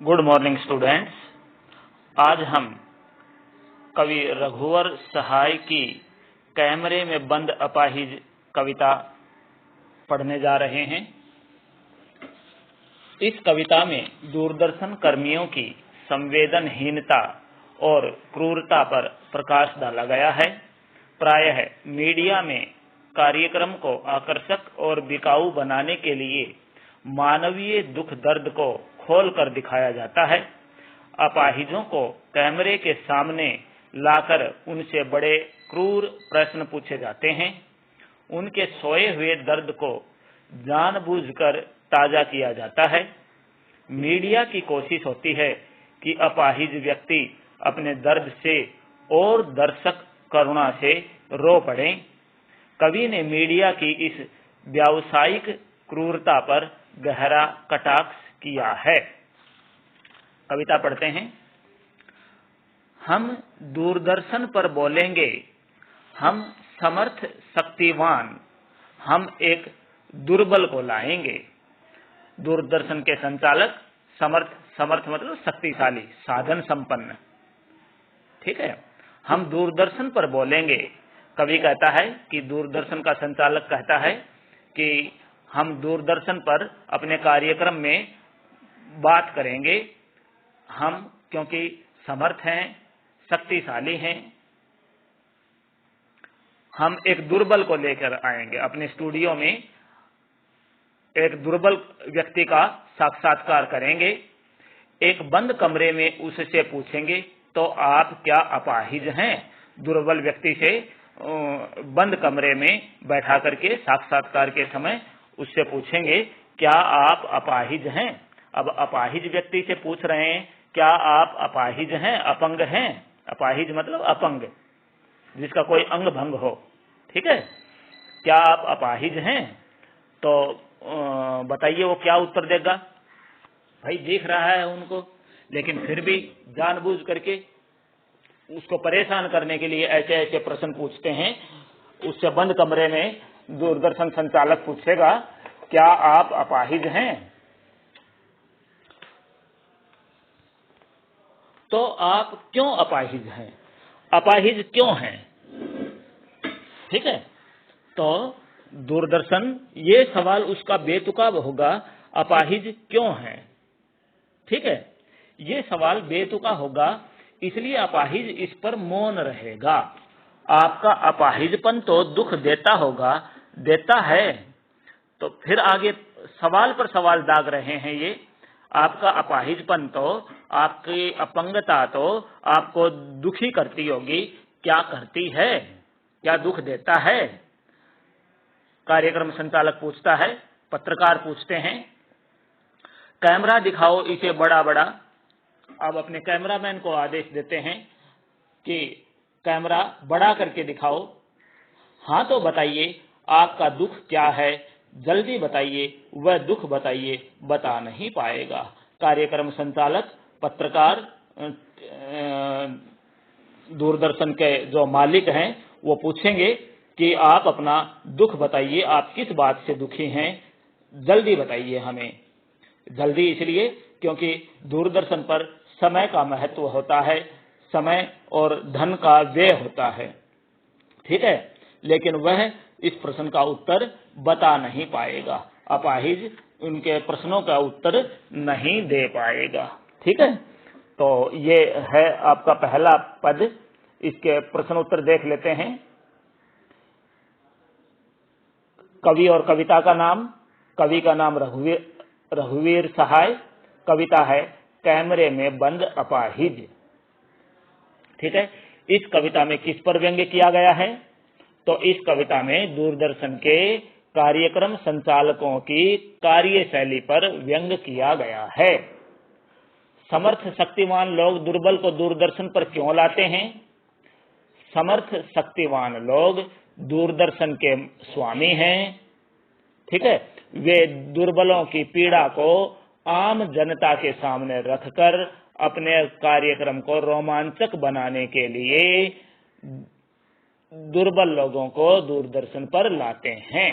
Good morning students. आज हम कवि रघुवर सहाय की कैमरे में बंद अपाहिज कविता पढ़ने जा रहे हैं। इस कविता में दूरदर्शन कर्मियों की संवेदनहीनता और क्रूरता पर प्रकाश डाला गया है। प्रायः मीडिया में कार्यक्रम को आकर्षक और बिकाऊ बनाने के लिए मानवीय दुख दर्द को खोलकर दिखाया जाता है। अपाहिजों को कैमरे के सामने लाकर उनसे बड़े क्रूर प्रश्न पूछे जाते हैं। उनके सोए हुए दर्द को जानबूझकर ताजा किया जाता है। मीडिया की कोशिश होती है कि अपाहिज व्यक्ति अपने दर्द से और दर्शक करुणा से रो पड़ें। कवि ने मीडिया की इस व्यावसायिक क्रूरता पर गहरा कटाक्ष किया है। कविता पढ़ते हैं। हम दूरदर्शन पर बोलेंगे, हम समर्थ शक्तिवान, हम एक दुर्बल को लाएंगे। दूरदर्शन के संचालक समर्थ मतलब शक्तिशाली, साधन संपन्न। ठीक है। हम दूरदर्शन पर बोलेंगे। कवि कहता है कि दूरदर्शन का संचालक कहता है कि हम दूरदर्शन पर अपने कार्यक्रम में बात करेंगे। हम क्योंकि समर्थ हैं, शक्तिशाली हैं, हम एक दुर्बल को लेकर आएंगे। अपने स्टूडियो में एक दुर्बल व्यक्ति का साक्षात्कार करेंगे। एक बंद कमरे में उससे पूछेंगे, तो आप क्या अपाहिज हैं? दुर्बल व्यक्ति से बंद कमरे में बैठा करके साक्षात्कार के समय उससे पूछेंगे, क्या आप अपाहिज हैं? अब अपाहिज व्यक्ति से पूछ रहे हैं, क्या आप अपाहिज हैं, अपंग हैं? अपाहिज मतलब अपंग, जिसका कोई अंग भंग हो। ठीक है। क्या आप अपाहिज हैं? तो बताइए वो क्या उत्तर देगा। भाई दिख रहा है उनको, लेकिन फिर भी जानबूझ करके उसको परेशान करने के लिए ऐसे ऐसे प्रश्न पूछते हैं। उससे बंद कमरे में दूरदर्शन संचालक पूछेगा, क्या आप अपाहिज हैं? तो आप क्यों अपाहिज हैं? अपाहिज क्यों हैं? ठीक है। तो दूरदर्शन ये सवाल उसका बेतुकाब होगा, अपाहिज क्यों हैं? ठीक है। ये सवाल बेतुका होगा, इसलिए अपाहिज इस पर मौन रहेगा। आपका अपाहिजपन तो दुख देता होगा, देता है, तो फिर आगे सवाल पर सवाल दाग रहे हैं ये। आपका अपाहिजपन तो, आपकी अपंगता तो आपको दुखी करती होगी। क्या करती है? क्या दुख देता है? कार्यक्रम संचालक पूछता है। पत्रकार पूछते हैं, कैमरा दिखाओ इसे बड़ा बड़ा। अब अपने कैमरामैन को आदेश देते हैं कि कैमरा बड़ा करके दिखाओ। हाँ तो बताइए आपका दुख क्या है, जल्दी बताइए, वह दुख बताइए, बता नहीं पाएगा। कार्यक्रम संचालक, पत्रकार, दूरदर्शन के जो मालिक हैं वो पूछेंगे कि आप अपना दुख बताइए, आप किस बात से दुखी हैं, जल्दी बताइए हमें। जल्दी इसलिए क्योंकि दूरदर्शन पर समय का महत्व होता है, समय और धन का व्यय होता है। ठीक है। लेकिन वह इस प्रश्न का उत्तर बता नहीं पाएगा। अपाहिज उनके प्रश्नों का उत्तर नहीं दे पाएगा। ठीक है। तो ये है आपका पहला पद। इसके प्रश्न उत्तर देख लेते हैं। कवि और कविता का नाम। कवि का नाम रघुवीर सहाय। कविता है कैमरे में बंद अपाहिज। ठीक है। इस कविता में किस पर व्यंग्य किया गया है? तो इस कविता में दूरदर्शन के कार्यक्रम संचालकों की कार्यशैली पर व्यंग्य किया गया है। समर्थ शक्तिवान लोग दुर्बल को दूरदर्शन पर क्यों लाते हैं? समर्थ शक्तिवान लोग दूरदर्शन के स्वामी हैं। ठीक है। वे दुर्बलों की पीड़ा को आम जनता के सामने रखकर अपने कार्यक्रम को रोमांचक बनाने के लिए दुर्बल लोगों को दूरदर्शन पर लाते हैं।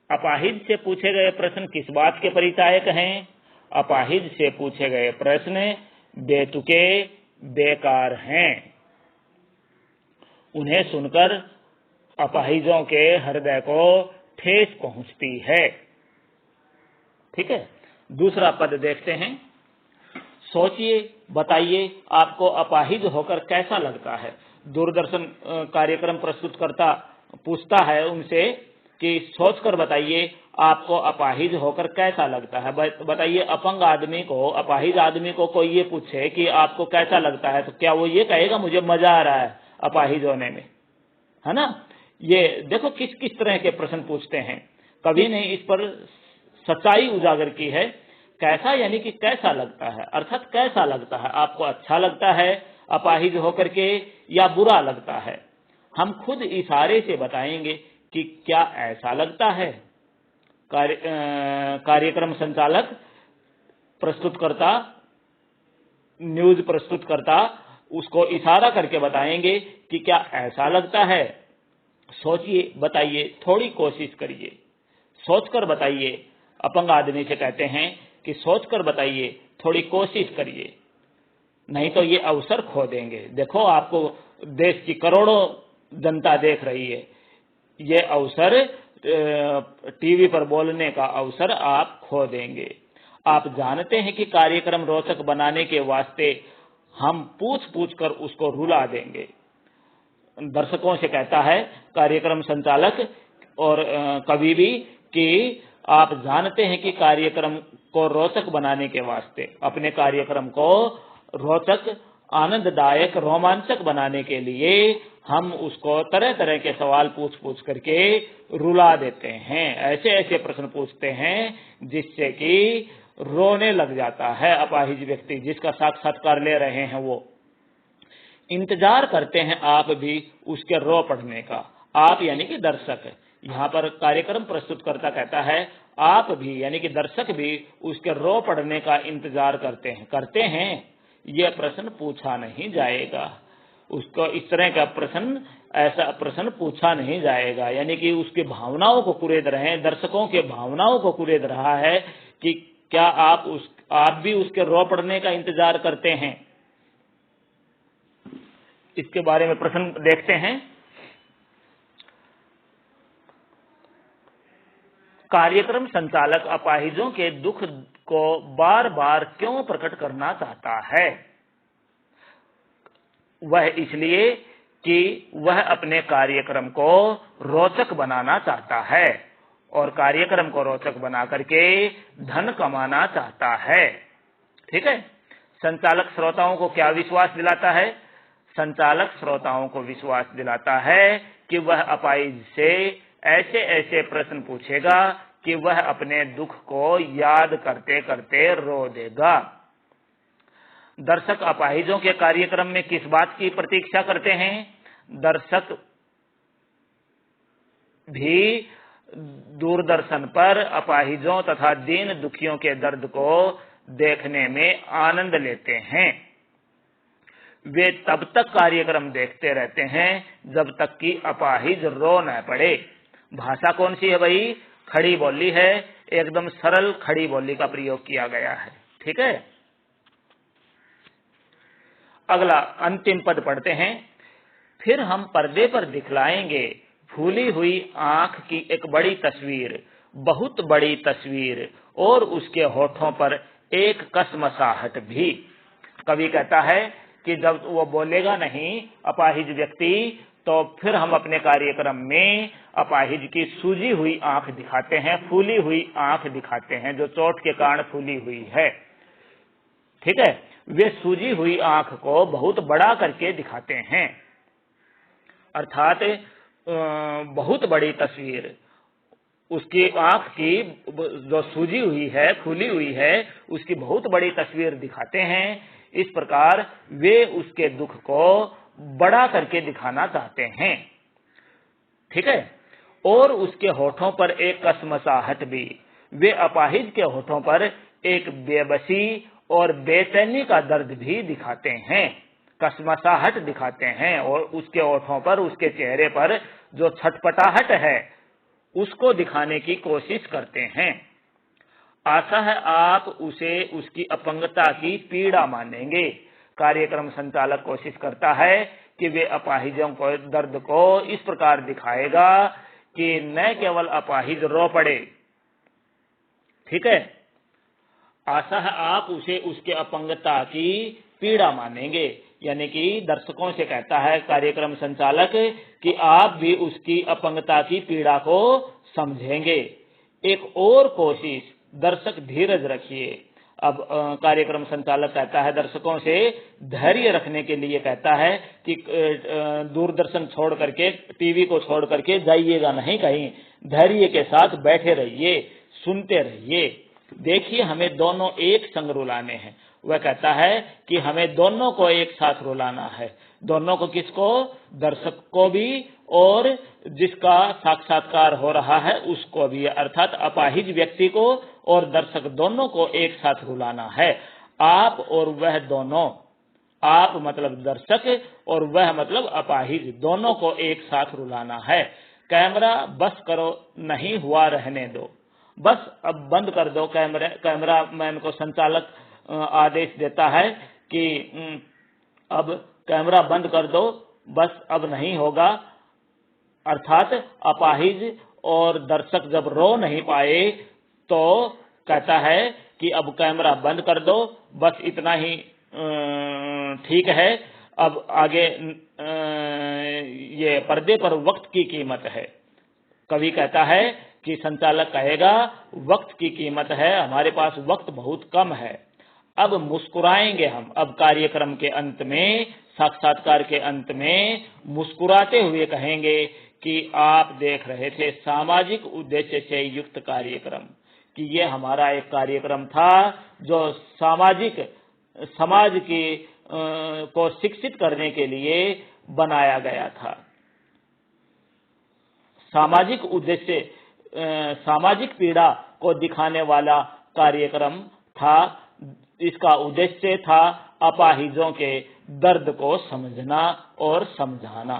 अपाहिज से पूछे गए प्रश्न किस बात के परिचायक हैं? अपाहिज से पूछे गए प्रश्न बेतुके बेकार हैं। उन्हें सुनकर अपाहिजों के हृदय को ठेस पहुंचती है। ठीक है, दूसरा पद देखते हैं। सोचिए, बताइए आपको अपाहिज होकर कैसा लगता है। दूरदर्शन कार्यक्रम प्रस्तुतकर्ता पूछता है उनसे कि सोचकर बताइए आपको अपाहिज होकर कैसा लगता है। बताइए, अपंग आदमी को, अपाहिज आदमी को कोई ये पूछे कि आपको कैसा लगता है, तो क्या वो ये कहेगा मुझे मजा आ रहा है अपाहिज होने में, है ना। ये देखो किस किस तरह के प्रश्न पूछते हैं। कवि ने इस पर सच्चाई उजागर की है। कैसा यानी कि कैसा लगता है, अर्थात कैसा लगता है, आपको अच्छा लगता है अपाहिज होकर के या बुरा लगता है। हम खुद इशारे से बताएंगे कि क्या ऐसा लगता है। कार्यक्रम संचालक, प्रस्तुतकर्ता, न्यूज प्रस्तुतकर्ता उसको इशारा करके बताएंगे कि क्या ऐसा लगता है। सोचिए, बताइए, थोड़ी कोशिश करिए, सोचकर बताइए। अपंग आदमी से कहते हैं कि सोचकर बताइए, थोड़ी कोशिश करिए, नहीं तो ये अवसर खो देंगे। देखो, आपको देश की करोड़ों जनता देख रही है, ये अवसर टीवी पर बोलने का अवसर आप खो देंगे। आप जानते हैं कि कार्यक्रम रोचक बनाने के वास्ते हम पूछ पूछ कर उसको रुला देंगे। दर्शकों से कहता है कार्यक्रम संचालक और कवि भी कि आप जानते हैं कि कार्यक्रम को रोचक बनाने के वास्ते, अपने कार्यक्रम को रोचक, आनंददायक, रोमांचक बनाने के लिए हम उसको तरह तरह के सवाल पूछ पूछ करके रुला देते हैं। ऐसे ऐसे प्रश्न पूछते हैं जिससे कि रोने लग जाता है अपाहिज व्यक्ति, जिसका साक्षात्कार ले रहे हैं वो। इंतजार करते हैं आप भी उसके रो पड़ने का। आप यानी कि दर्शक, यहाँ पर कार्यक्रम प्रस्तुतकर्ता कहता है आप भी यानी कि दर्शक भी उसके रो पड़ने का इंतजार करते हैं। यह प्रश्न पूछा नहीं जाएगा, उसको इस तरह का प्रश्न, ऐसा प्रश्न पूछा नहीं जाएगा। यानी कि उसकी भावनाओं को कुरेद रहे हैं, दर्शकों के भावनाओं को कुरेद रहा है कि क्या आप भी उसके रो पड़ने का इंतजार करते हैं। इसके बारे में प्रश्न देखते हैं। कार्यक्रम संचालक अपाहिजों के दुख को बार बार क्यों प्रकट करना चाहता है। वह इसलिए कि वह अपने कार्यक्रम को रोचक बनाना चाहता है और कार्यक्रम को रोचक बना करके धन कमाना चाहता है। ठीक है, संचालक श्रोताओं को क्या विश्वास दिलाता है। संचालक श्रोताओं को विश्वास दिलाता है कि वह अपाहिज से ऐसे ऐसे प्रश्न पूछेगा कि वह अपने दुख को याद करते करते रो देगा। दर्शक अपाहिजों के कार्यक्रम में किस बात की प्रतीक्षा करते हैं। दर्शक भी दूरदर्शन पर अपाहिजों तथा दीन दुखियों के दर्द को देखने में आनंद लेते हैं। वे तब तक कार्यक्रम देखते रहते हैं जब तक कि अपाहिज रो न पड़े। भाषा कौन सी है भाई, खड़ी बोली है, एकदम सरल खड़ी बोली का प्रयोग किया गया है। ठीक है, अगला अंतिम पद पढ़ते हैं। फिर हम पर्दे पर दिखलाएंगे फूली हुई आंख की एक बड़ी तस्वीर, बहुत बड़ी तस्वीर, और उसके होठों पर एक कसमसाहट भी। कवि कहता है कि जब वो बोलेगा नहीं अपाहिज व्यक्ति, तो फिर हम अपने कार्यक्रम में अपाहिज की सूजी हुई आंख दिखाते हैं, फूली हुई आंख दिखाते हैं, जो चोट के कारण फूली हुई है। ठीक है, वे सूजी हुई आंख को बहुत बड़ा करके दिखाते हैं, अर्थात बहुत बड़ी तस्वीर, उसकी आंख की जो सूजी हुई है, फूली हुई है, उसकी बहुत बड़ी तस्वीर दिखाते हैं। इस प्रकार वे उसके दुख को बड़ा करके दिखाना चाहते हैं। ठीक है, और उसके होठों पर एक कसमसाहट भी। वे अपाहिज के होठों पर एक बेबसी और बेचैनी का दर्द भी दिखाते हैं, कसमसाहट दिखाते हैं, और उसके होठों पर, उसके चेहरे पर जो छटपटाहट है उसको दिखाने की कोशिश करते हैं। आशा है आप उसे उसकी अपंगता की पीड़ा मानेंगे। कार्यक्रम संचालक कोशिश करता है कि वे अपाहिजों को दर्द को इस प्रकार दिखाएगा कि न केवल अपाहिज रो पड़े, ठीक है, आशा है आप उसे उसके अपंगता की पीड़ा मानेंगे। यानी कि दर्शकों से कहता है कार्यक्रम संचालक कि आप भी उसकी अपंगता की पीड़ा को समझेंगे। एक और कोशिश, दर्शक धीरज रखिए। अब कार्यक्रम संचालक कहता है दर्शकों से धैर्य रखने के लिए कहता है कि दूरदर्शन छोड़ करके, टीवी को छोड़ करके जाइएगा नहीं कहीं, धैर्य के साथ बैठे रहिए, सुनते रहिए। देखिए हमें दोनों एक संग रुलाने हैं। वह कहता है कि हमें दोनों को एक साथ रुलाना है। दोनों को किसको? दर्शक को भी और जिसका साक्षात्कार हो रहा है उसको भी, अर्थात अपाहिज व्यक्ति को और दर्शक दोनों को एक साथ रुलाना है। आप और वह दोनों, आप मतलब दर्शक और वह मतलब अपाहिज, दोनों को एक साथ रुलाना है। कैमरा बस करो, नहीं हुआ रहने दो, बस अब बंद कर दो। कैमरा मैन को संचालक आदेश देता है कि अब कैमरा बंद कर दो, बस अब नहीं होगा। अर्थात अपाहिज और दर्शक जब रो नहीं पाए तो कहता है कि अब कैमरा बंद कर दो, बस इतना ही ठीक है। अब आगे ये पर्दे पर वक्त की कीमत है। कवि कहता है कि संचालक कहेगा वक्त की कीमत है, हमारे पास वक्त बहुत कम है, अब मुस्कुराएंगे हम। अब कार्यक्रम के अंत में, साक्षात्कार के अंत में मुस्कुराते हुए कहेंगे कि आप देख रहे थे सामाजिक उद्देश्य से युक्त कार्यक्रम, कि ये हमारा एक कार्यक्रम था जो समाज की को शिक्षित करने के लिए बनाया गया था। सामाजिक उद्देश्य, सामाजिक पीड़ा को दिखाने वाला कार्यक्रम था। इसका उद्देश्य था अपाहिजों के दर्द को समझना और समझाना।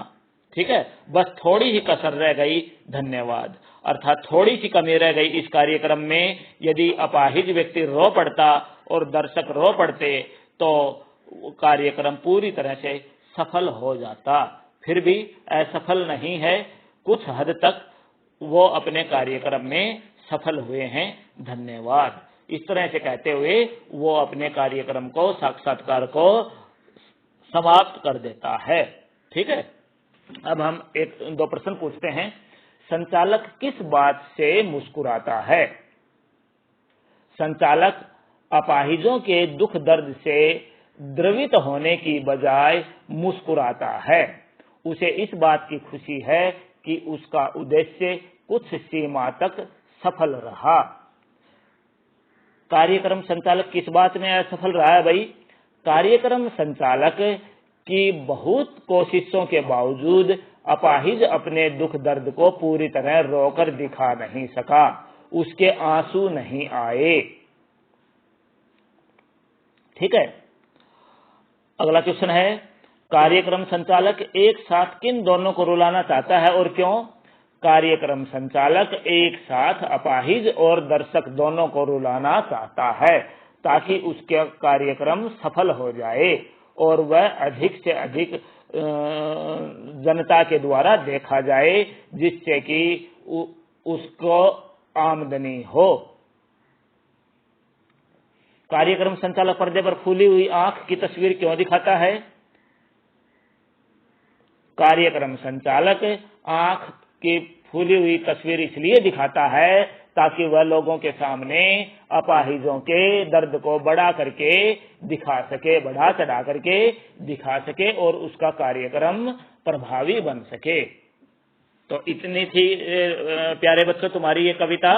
ठीक है, बस थोड़ी ही कसर रह गई, धन्यवाद। अर्थात थोड़ी सी कमी रह गई इस कार्यक्रम में। यदि अपाहिज व्यक्ति रो पड़ता और दर्शक रो पड़ते तो कार्यक्रम पूरी तरह से सफल हो जाता। फिर भी असफल नहीं है, कुछ हद तक वो अपने कार्यक्रम में सफल हुए हैं, धन्यवाद। इस तरह से कहते हुए वो अपने कार्यक्रम को, साक्षात्कार को समाप्त कर देता है। ठीक है, अब हम एक दो प्रश्न पूछते हैं। संचालक किस बात से मुस्कुराता है? संचालक अपाहिजों के दुख दर्द से द्रवित होने की बजाय मुस्कुराता है। उसे इस बात की खुशी है कि उसका उद्देश्य कुछ सीमा तक सफल रहा। कार्यक्रम संचालक किस बात में असफल रहा है भाई? कार्यक्रम संचालक की बहुत कोशिशों के बावजूद अपाहिज अपने दुख दर्द को पूरी तरह रोकर दिखा नहीं सका, उसके आंसू नहीं आए। ठीक है, अगला क्वेश्चन है, कार्यक्रम संचालक एक साथ किन दोनों को रुलाना चाहता है और क्यों? कार्यक्रम संचालक एक साथ अपाहिज और दर्शक दोनों को रुलाना चाहता है ताकि उसका कार्यक्रम सफल हो जाए और वह अधिक से अधिक जनता के द्वारा देखा जाए, जिससे कि उसको आमदनी हो। कार्यक्रम संचालक पर्दे पर फूली हुई आंख की तस्वीर क्यों दिखाता है? कार्यक्रम संचालक आंख की फूली हुई तस्वीर इसलिए दिखाता है ताकि वह लोगों के सामने अपाहिजों के दर्द को बढ़ा करके दिखा सके, बढ़ा चढ़ा करके दिखा सके और उसका कार्यक्रम प्रभावी बन सके। तो इतनी थी प्यारे बच्चों तुम्हारी ये कविता।